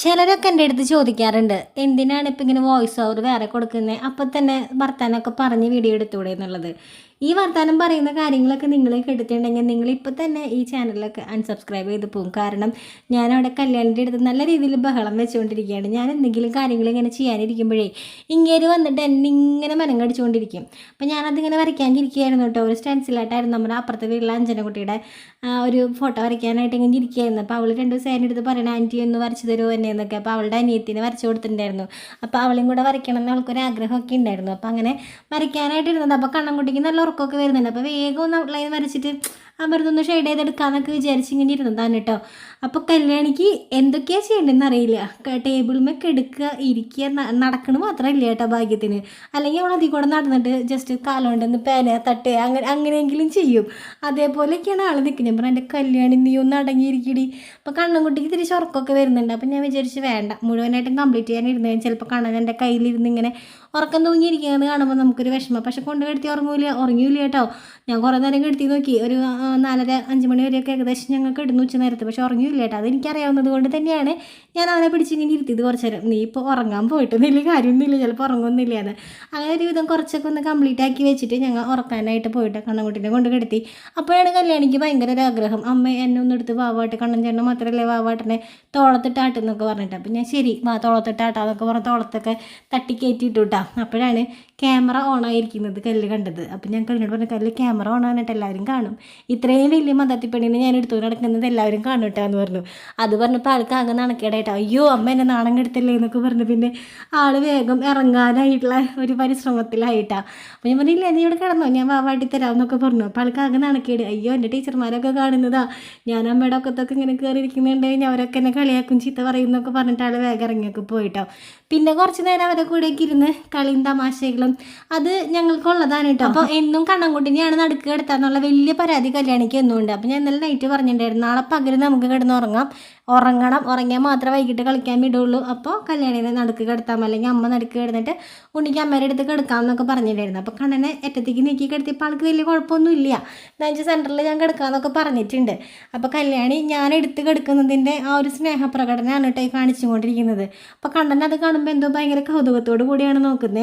ചിലരൊക്കെ എൻ്റെ അടുത്ത് ചോദിക്കാറുണ്ട്, എന്തിനാണ് ഇപ്പം ഇങ്ങനെ വോയിസ് ഓവർ വേറെ കൊടുക്കുന്നത്, അപ്പം തന്നെ വർത്താനമൊക്കെ പറഞ്ഞ് വീഡിയോ എടുത്തുകൂടെ എന്നുള്ളത്. ഈ വർത്താനം പറയുന്ന കാര്യങ്ങളൊക്കെ നിങ്ങൾ കേട്ടിട്ടുണ്ടെങ്കിൽ നിങ്ങളിപ്പോൾ തന്നെ ഈ ചാനലൊക്കെ അൺസബ്സ്ക്രൈബ് ചെയ്ത് പോകും. കാരണം ഞാനവിടെ കല്യാണിൻ്റെ അടുത്ത് നല്ല രീതിയിൽ ബഹളം വെച്ചുകൊണ്ടിരിക്കുകയാണ്. ഞാൻ എന്തെങ്കിലും കാര്യങ്ങൾ ഇങ്ങനെ ചെയ്യാനിരിക്കുമ്പോഴേ ഇങ്ങേര് വന്നിട്ട് എന്നെ ഇങ്ങനെ മനം കടിച്ചുകൊണ്ടിരിക്കും. അപ്പം ഞാനതിങ്ങനെ വരയ്ക്കാനിരിക്കുകയായിരുന്നു കേട്ടോ. ഒരു സ്റ്റെൻസിലായിട്ടായിരുന്നു നമ്മുടെ അപ്പുറത്തെ വീട്ടിലെ അഞ്ജനക്കുട്ടിയുടെ ഒരു ഫോട്ടോ വരയ്ക്കാനായിട്ട് ഇങ്ങനെ ഇരിക്കുകയായിരുന്നു. അപ്പോൾ അവൾ 2 ദിവസം എൻ്റെ അടുത്ത് പറയണ, ആൻറ്റി ഒന്ന് വരച്ച് തരുമോ എന്നെ എന്നൊക്കെ. അപ്പോൾ അവളുടെ അനിയത്തിനെ വരച്ച് കൊടുത്തിട്ടുണ്ടായിരുന്നു. അപ്പോൾ അവളെയും കൂടെ വരയ്ക്കണം എന്ന് അവൾക്കൊരു ആഗ്രഹമൊക്കെ ഉണ്ടായിരുന്നു. അപ്പോൾ അങ്ങനെ വരയ്ക്കാനായിട്ട് ഇരുന്നത്. അപ്പോൾ കണ്ണൻകുട്ടിക്ക് നല്ല ഉറക്കമൊക്കെ വരുന്നുണ്ട്. അപ്പോൾ വേഗം ഒന്ന് ഔട്ട്ലൈൻ വരച്ചിട്ട് അവരതൊന്ന് ഷെയ്ഡ് ചെയ്തെടുക്കാമെന്നൊക്കെ വിചാരിച്ച് ഇങ്ങനെ ഇരുന്നതാണ് കേട്ടോ. അപ്പോൾ കല്യാണിക്ക് എന്തൊക്കെയാണ് ചെയ്യേണ്ടതെന്ന് അറിയില്ല. ടേബിളിമൊക്കെ എടുക്കുക, ഇരിക്കുക, നടക്കണ മാത്രമില്ല കേട്ടോ ഭാഗ്യത്തിന്. അല്ലെങ്കിൽ അവൾ അതിൽ കൂടെ നടന്നിട്ട് ജസ്റ്റ് കാലുകൊണ്ടൊന്ന് പേന തട്ടുക, അങ്ങനെയെങ്കിലും ചെയ്യും. അതേപോലെയൊക്കെയാണ് ആൾ നിൽക്കുന്നത്. അപ്പോൾ എൻ്റെ കല്യാണി നീ ഒന്ന് അടങ്ങിയിരിക്കടി. അപ്പോൾ കണ്ണൻകുട്ടിക്ക് തിരിച്ച് ഉറക്കമൊക്കെ വരുന്നുണ്ട്. അപ്പോൾ ഞാൻ വിചാരിച്ച് വേണ്ട, മുഴുവനായിട്ടും കംപ്ലീറ്റ് ചെയ്യാനിരുന്നു. ചിലപ്പോൾ കണ്ണൻ എൻ്റെ കയ്യിലിരുന്ന് ഇങ്ങനെ ഉറക്കം തൂങ്ങിയിരിക്കുന്നത് കാണുമ്പോൾ നമുക്കൊരു വിഷമം. പക്ഷെ കൊണ്ട് കിടത്തി ഉറങ്ങിയില്ല കേട്ടോ. ഞാൻ കുറേ നേരം കിടത്തി നോക്കി, ഒരു 4:30-5 മണി വരെയൊക്കെ ഏകദേശം ഞങ്ങൾക്ക് ഇടുന്നു ഉച്ച നേരത്ത്. പക്ഷെ ഉറങ്ങിയില്ല കേട്ടോ. അതെനിക്കറിയാവുന്നത് കൊണ്ട് തന്നെയാണ് ഞാൻ അവനെ പിടിച്ചിങ്ങനെ ഇരുത്തിയത് കുറച്ച് നേരം. നീ ഇപ്പോൾ ഉറങ്ങാൻ പോയിട്ട് വലിയ കാര്യമൊന്നുമില്ല, ചിലപ്പോൾ ഉറങ്ങുന്നില്ല എന്ന്. അങ്ങനെ ഒരു വിധം കുറച്ചൊക്കെ ഒന്ന് കംപ്ലീറ്റ് ആക്കി വെച്ചിട്ട് ഞങ്ങൾ ഉറക്കാനായിട്ട് പോയിട്ട് കണ്ണൻകുട്ടീനെ കൊണ്ട് കിടത്തി. അപ്പോഴാണ് കല്യാണിക്ക് ഭയങ്കര ഒരു ആഗ്രഹം, അമ്മ എന്നെ ഒന്ന് എടുത്ത് വാവാട്ട്, കണ്ണൻ ചേട്ടൻ മാത്രമല്ലേ വാവാട്ടിനെ തോളത്തിട്ടാട്ടെന്നൊക്കെ പറഞ്ഞിട്ട്. അപ്പം ഞാൻ ശരി വാ തോളത്തിട്ടാട്ടാന്നൊക്കെ പറഞ്ഞ് തോളത്തൊക്കെ തട്ടിക്കയറ്റിയിട്ടു കേട്ടോ. അപ്പോഴാണ് ക്യാമറ ഓണായിരിക്കുന്നത് കല്ല് കണ്ടത്. അപ്പം ഞാൻ കല്ലിനോട് പറഞ്ഞ, കല്ല് ക്യാമറ ഓണാനായിട്ട് എല്ലാവരും കാണും, ഇത്രയും വലിയ മദത്തിപ്പെണ്ണിനെ ഞാൻ എടുത്തു നടക്കുന്നത് എല്ലാവരും കാണും കേട്ടോ എന്ന് പറഞ്ഞു. അത് പറഞ്ഞപ്പോൾ ആൾക്ക് ആകെ നാണക്കേടായിട്ടോ. അയ്യോ അമ്മ എന്നെ നാണം കെടുത്തല്ലേ എന്നൊക്കെ പറഞ്ഞു. പിന്നെ ആൾ വേഗം ഇറങ്ങാനായിട്ടുള്ള ഒരു പരിശ്രമത്തിലായിട്ടാണ്. അപ്പോൾ ഞാൻ പറഞ്ഞില്ല, നീ ഇവിടെ കിടന്നോ, ഞാൻ വാവാട്ടി തരാമെന്നൊക്കെ പറഞ്ഞു. അപ്പോൾ ആൾക്ക് ആകെ നാണക്കേട്. അയ്യോ എൻ്റെ ടീച്ചർമാരൊക്കെ കാണുന്നതാ, ഞാൻ അമ്മയുടെ ഒക്കത്തൊക്കെ ഇങ്ങനെ കയറിയിരിക്കുന്നുണ്ടെങ്കിൽ അവരൊക്കെ എന്നെ കളിയാക്കും, ചീത്ത പറയുന്നൊക്കെ പറഞ്ഞിട്ട് ആൾ വേഗം ഇറങ്ങിയൊക്കെ പോയിട്ടോ. പിന്നെ കുറച്ച് നേരം അവരെ കൂടെയൊക്കെ ഇരുന്ന് കളിയും തമാശകളും അത് ഞങ്ങൾക്കുള്ളതാണ് കേട്ടോ. അപ്പോൾ എന്നും കണ്ണൻകുട്ടിനെയാണ് നടുക്ക് കിടത്താന്നുള്ള വലിയ പരാതി കല്യാണിക്ക് എന്നും ഉണ്ട്. അപ്പോൾ ഞാൻ ഇന്നലെ നൈറ്റ് പറഞ്ഞിട്ടുണ്ടായിരുന്നു, നാളെ പകൽ നമുക്ക് കിടന്ന് ഉറങ്ങണം, ഉറങ്ങിയാൽ മാത്രമേ വൈകിട്ട് കളിക്കാൻ വിടുള്ളൂ. അപ്പോൾ കല്യാണിനെ നടുക്ക് കിടത്താം, അല്ലെങ്കിൽ അമ്മ നടുക്ക് കിടന്നിട്ട് ഉണ്ണിക്ക് അമ്മയുടെ അടുത്ത് കിടക്കാം എന്നൊക്കെ പറഞ്ഞിട്ടുണ്ടായിരുന്നു. അപ്പോൾ കണ്ണനെ ഏറ്റത്തേക്ക് നീക്കി കിടത്തിയപ്പോൾ ആൾക്ക് വലിയ കുഴപ്പമൊന്നും ഇല്ല. എന്നുവെച്ചാൽ സെൻറ്ററിൽ ഞാൻ കിടക്കാമെന്നൊക്കെ പറഞ്ഞിട്ടുണ്ട്. അപ്പോൾ കല്യാണി ഞാൻ എടുത്ത് കിടക്കുന്നതിൻ്റെ ആ ഒരു സ്നേഹപ്രകടനമാണ് കേട്ടോ ഈ കാണിച്ചുകൊണ്ടിരിക്കുന്നത്. അപ്പോൾ കണ്ണൻ അത് കാണുമ്പോൾ എന്തോ ഭയങ്കര കൗതുകത്തോടു കൂടിയാണ് നോക്കുന്നത്.